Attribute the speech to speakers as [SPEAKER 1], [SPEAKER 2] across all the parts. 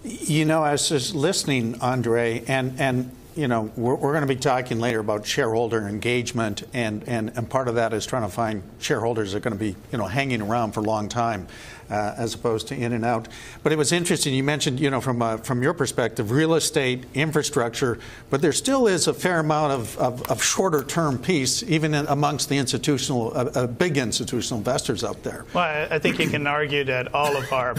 [SPEAKER 1] You know, I was just listening, Andre, and you know, we're going to be talking later about shareholder engagement, and part of that is trying to find shareholders that are going to be, you know, hanging around for a long time, as opposed to in and out. But it was interesting. You mentioned, you know, from your perspective, real estate, infrastructure, but there still is a fair amount of shorter term piece, even amongst the institutional, big institutional investors out there.
[SPEAKER 2] Well, I think you can argue that all of our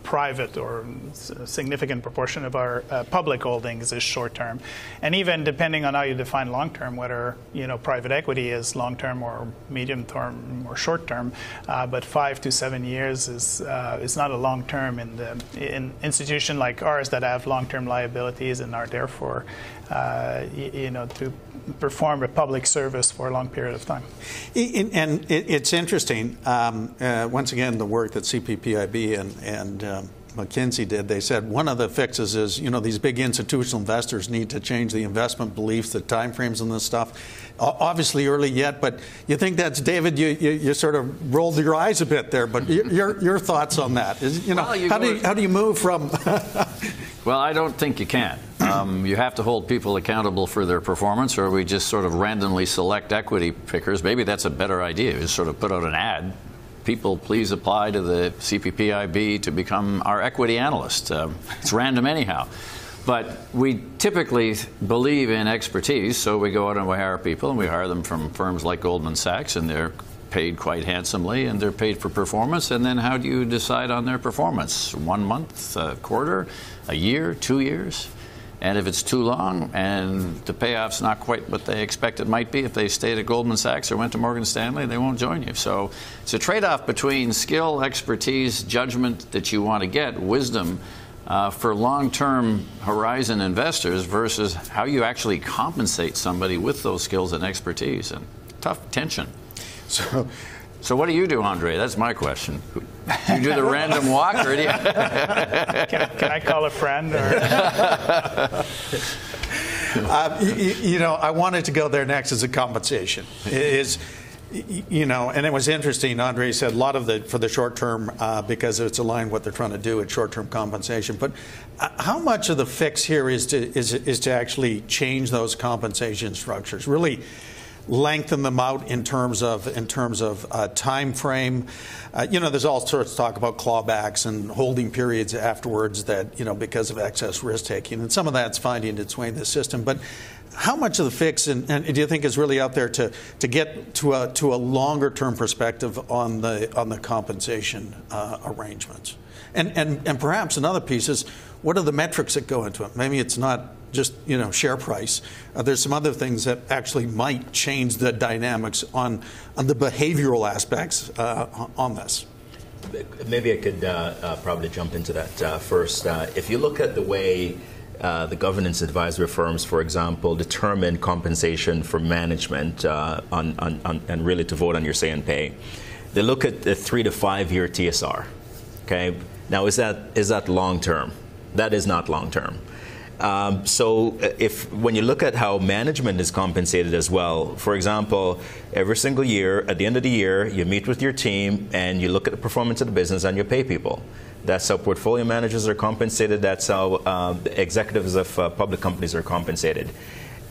[SPEAKER 2] private or significant proportion of our public holdings is short term. And even depending on how you define long term, whether, you know, private equity is long term or medium term or short term, but 5 to 7 years is not a long term in an institution like ours that have long term liabilities and are therefore, you know, to perform a public service for a long period of time.
[SPEAKER 1] And it's interesting. Once again, the work that CPPIB and McKinsey did, they said one of the fixes is, you know, these big institutional investors need to change the investment beliefs, the timeframes and this stuff. Obviously early yet, but you think that's, David, you sort of rolled your eyes a bit there, but your thoughts on that? You know, well, how do you move from...
[SPEAKER 3] Well, I don't think you can. You have to hold people accountable for their performance, or we just sort of randomly select equity pickers. Maybe that's a better idea, is sort of put out an ad. People, please apply to the CPPIB to become our equity analyst. It's random anyhow. But we typically believe in expertise, so we go out and we hire people, and we hire them from firms like Goldman Sachs, and they're paid quite handsomely, and they're paid for performance. And then how do you decide on their performance? 1 month, a quarter, a year, 2 years? And if it's too long and the payoff's not quite what they expect it might be, if they stayed at Goldman Sachs or went to Morgan Stanley, they won't join you. So it's a trade-off between skill, expertise, judgment that you want to get, wisdom for long-term horizon investors versus how you actually compensate somebody with those skills and expertise. And tough tension. So what do you do, Andre? That's my question. Do you do the random walk, or do you...
[SPEAKER 2] Can I call a friend?
[SPEAKER 1] You know, I wanted to go there next as a compensation. You know, and it was interesting. Andre said a lot of for the short term, because it's aligned what they're trying to do at short term compensation. But how much of the fix here is to actually change those compensation structures? Really lengthen them out in terms of time frame. You know, there's all sorts of talk about clawbacks and holding periods afterwards that, you know, because of excess risk taking, and some of that's finding its way in the system. But how much of the fix and do you think is really out there to get to a longer term perspective on the compensation arrangements? And perhaps another piece is, what are the metrics that go into it? Maybe it's not just, you know, share price. There's some other things that actually might change the dynamics on the behavioral aspects on this.
[SPEAKER 4] Maybe I could probably jump into that first. If you look at the way the governance advisory firms, for example, determine compensation for management and really to vote on your say and pay, they look at the 3 to 5 year TSR. Okay, now is that long term? That is not long term. So when you look at how management is compensated as well, for example, every single year, at the end of the year, you meet with your team and you look at the performance of the business and you pay people. That's how portfolio managers are compensated. That's how executives of public companies are compensated.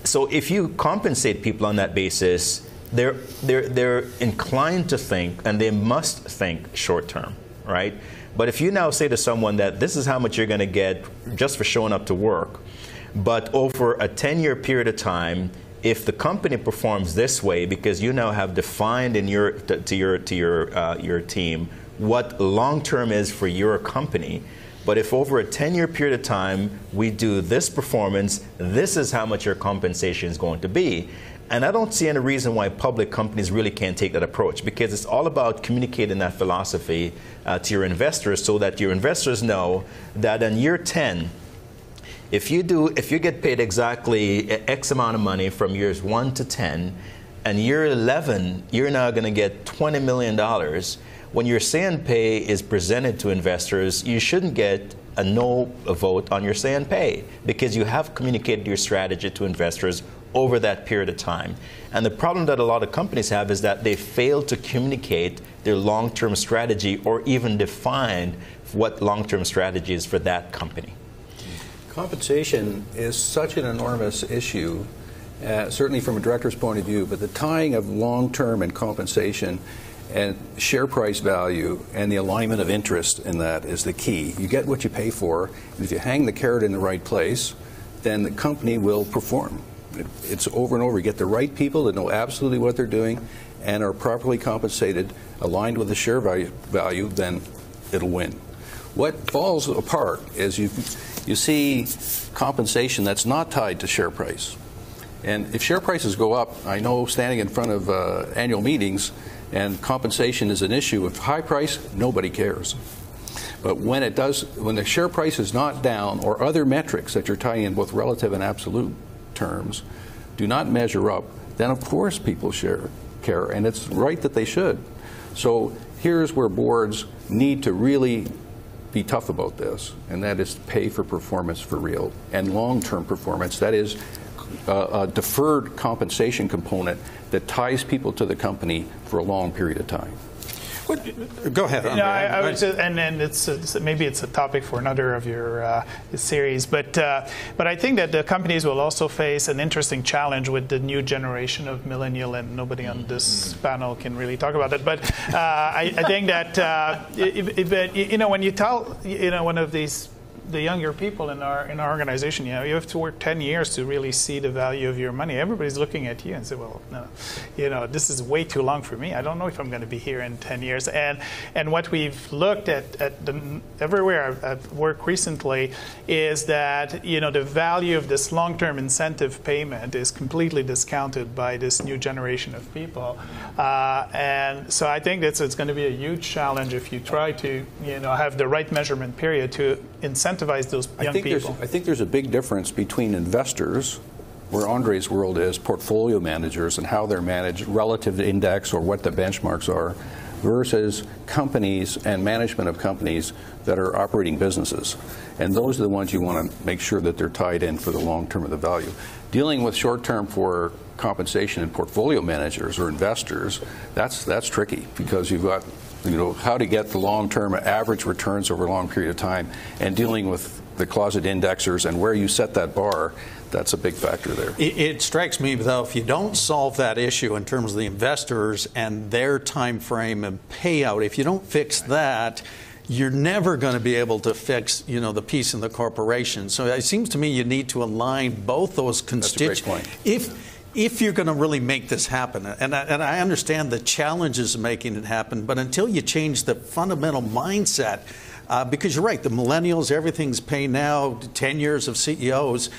[SPEAKER 4] So if you compensate people on that basis, they're inclined to think, and they must think short term, right? But if you now say to someone that this is how much you're going to get just for showing up to work, but over a 10-year period of time, if the company performs this way, because you now have defined in your team what long-term is for your company, but if over a 10-year period of time we do this performance, this is how much your compensation is going to be. And I don't see any reason why public companies really can't take that approach, because it's all about communicating that philosophy to your investors, so that your investors know that in year 10, if you get paid exactly X amount of money from years 1 to 10, and year 11, you're now going to get $20 million. When your say and pay is presented to investors, you shouldn't get a no vote on your say and pay, because you have communicated your strategy to investors over that period of time. And the problem that a lot of companies have is that they fail to communicate their long-term strategy or even define what long-term strategy is for that company?
[SPEAKER 5] Compensation is such an enormous issue, certainly from a director's point of view, but the tying of long-term and compensation and share price value and the alignment of interest in that is the key. You get what you pay for, and if you hang the carrot in the right place, then the company will perform. It's over and over. You get the right people that know absolutely what they're doing and are properly compensated, aligned with the share value, then it'll win. What falls apart is you see compensation that's not tied to share price. And if share prices go up, I know standing in front of annual meetings and compensation is an issue. If high price, nobody cares. But when it does, when the share price is not down or other metrics that you're tying in both relative and absolute terms do not measure up, then of course people care, and it's right that they should. So here's where boards need to really be tough about this, and that is pay for performance for real and long-term performance. That is a deferred compensation component that ties people to the company for a long period of time.
[SPEAKER 1] Go ahead, Andre.
[SPEAKER 2] I would say, and maybe it's a topic for another of your series, but I think that the companies will also face an interesting challenge with the new generation of millennial, and nobody on this panel can really talk about it. But I think that when you tell one of these the younger people in our organization, you have to work 10 years to really see the value of your money. Everybody's looking at you and say, well, no, this is way too long for me. I don't know if I'm going to be here in 10 years. And what we've looked at everywhere I've worked recently is that, the value of this long-term incentive payment is completely discounted by this new generation of people. And so I think it's going to be a huge challenge if you try to, have the right measurement period to incentivize those young people.
[SPEAKER 5] I think there's a big difference between investors, where Andre's world is, portfolio managers and how they're managed relative to index or what the benchmarks are, versus companies and management of companies that are operating businesses. And those are the ones you want to make sure that they're tied in for the long term of the value. Dealing with short term for compensation in portfolio managers or investors, that's tricky, because you've got how to get the long-term average returns over a long period of time, and dealing with the closet indexers and where you set that bar, that's a big factor there.
[SPEAKER 1] It strikes me, though, if you don't solve that issue in terms of the investors and their time frame and payout, if you don't fix that, you're never going to be able to fix, the piece in the corporation. So it seems to me you need to align both those constituents.
[SPEAKER 5] That's a great point.
[SPEAKER 1] If you're going to really make this happen, and I understand the challenges of making it happen, but until you change the fundamental mindset, because you're right, the millennials, everything's pay now, 10 years of CEOs,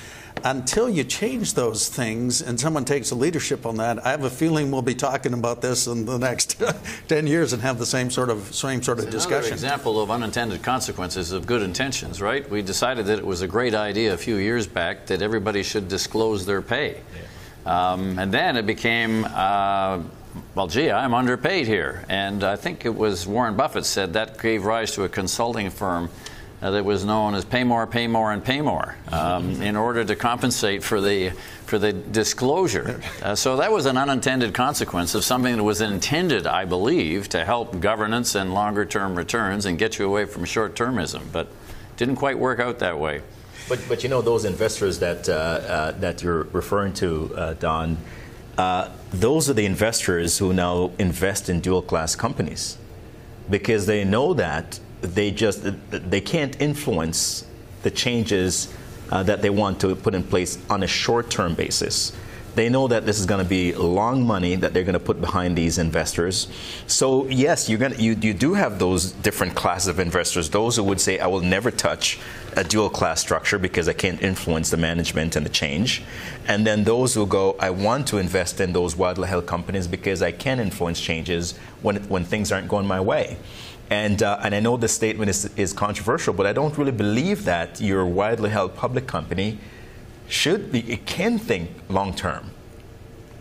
[SPEAKER 1] until you change those things and someone takes the leadership on that, I have a feeling we'll be talking about this in the next 10 years and have the same sort of discussion.
[SPEAKER 3] Another example of unintended consequences of good intentions, right? We decided that it was a great idea a few years back that everybody should disclose their pay. Yeah. And then it became, well, gee, I'm underpaid here. And I think it was Warren Buffett said that gave rise to a consulting firm that was known as Pay More, Pay More, and Pay More, in order to compensate for the disclosure. So that was an unintended consequence of something that was intended, I believe, to help governance and longer-term returns and get you away from short-termism, but didn't quite work out that way.
[SPEAKER 4] But those investors that you're referring to, Don, those are the investors who now invest in dual-class companies, because they know that they can't influence the changes that they want to put in place on a short-term basis. They know that this is going to be long money that they're going to put behind these investors. So yes, you do have those different classes of investors. Those who would say, I will never touch a dual class structure because I can't influence the management and the change. And then those who go, I want to invest in those widely held companies because I can influence changes when things aren't going my way. And I know this statement is controversial, but I don't really believe that your widely held public company it can think long term.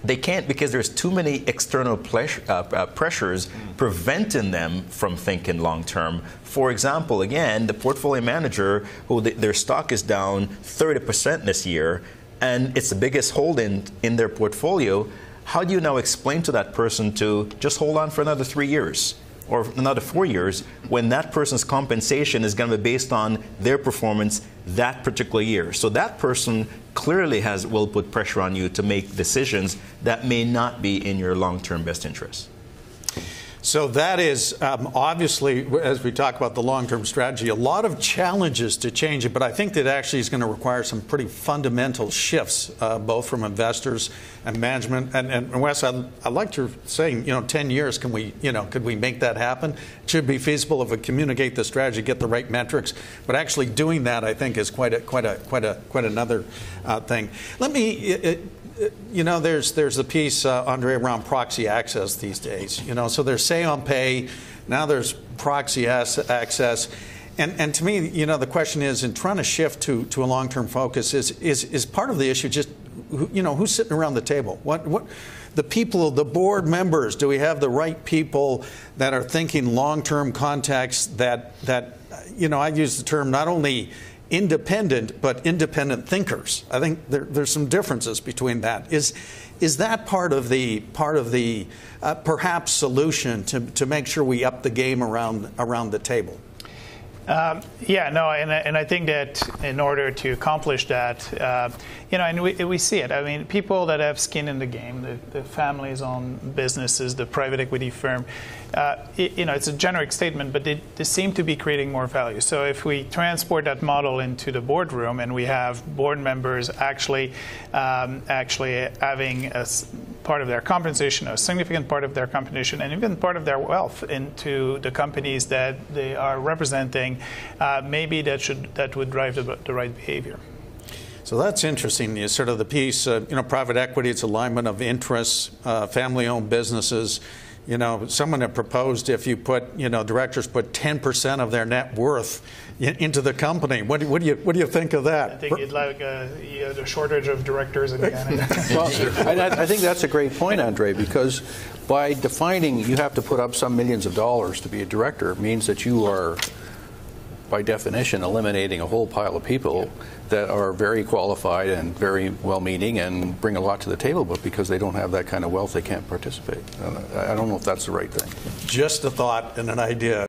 [SPEAKER 4] They can't, because there's too many external pressures preventing them from thinking long term. For example, again, the portfolio manager, who their stock is down 30% this year, and it's the biggest holding in their portfolio, how do you now explain to that person to just hold on for another 3 years? or another 4 years, when that person's compensation is going to be based on their performance that particular year. So that person clearly will put pressure on you to make decisions that may not be in your long-term best interest.
[SPEAKER 1] So that is obviously, as we talk about the long-term strategy, a lot of challenges to change it, but I think that actually is going to require some pretty fundamental shifts, both from investors and management. And Wes, I like your saying, 10 years, could we make that happen? It should be feasible if we communicate the strategy, get the right metrics, but actually doing that, I think, is quite another thing. Let me. There's the piece, Andre, around proxy access these days. So there's say on pay, now there's proxy access, and to me, the question is, in trying to shift to a long-term focus, is part of the issue just, who's sitting around the table? What the people, the board members? Do we have the right people that are thinking long-term context? That I use the term not only independent, but independent thinkers. I think there's some differences between that. Is that part of the perhaps solution to make sure we up the game around the table?
[SPEAKER 2] And I think that in order to accomplish that, and we see it. I mean, people that have skin in the game, the families-owned businesses, the private equity firm, it's a generic statement, but they seem to be creating more value. So if we transport that model into the boardroom and we have board members actually having a part of their compensation, a significant part of their compensation, and even part of their wealth into the companies that they are representing, maybe that would drive the right behavior.
[SPEAKER 1] So that's interesting. Sort of the piece, private equity, it's alignment of interests, family-owned businesses. Someone had proposed if you put, directors put 10% of their net worth into the company. What do you think of that?
[SPEAKER 2] I think it's like the shortage of directors again.
[SPEAKER 5] I think that's a great point, Andre, because by defining you have to put up some millions of dollars to be a director means that you are, by definition, eliminating a whole pile of people that are very qualified and very well-meaning and bring a lot to the table, but because they don't have that kind of wealth, they can't participate. I don't know if that's the right thing.
[SPEAKER 1] Just a thought and an idea.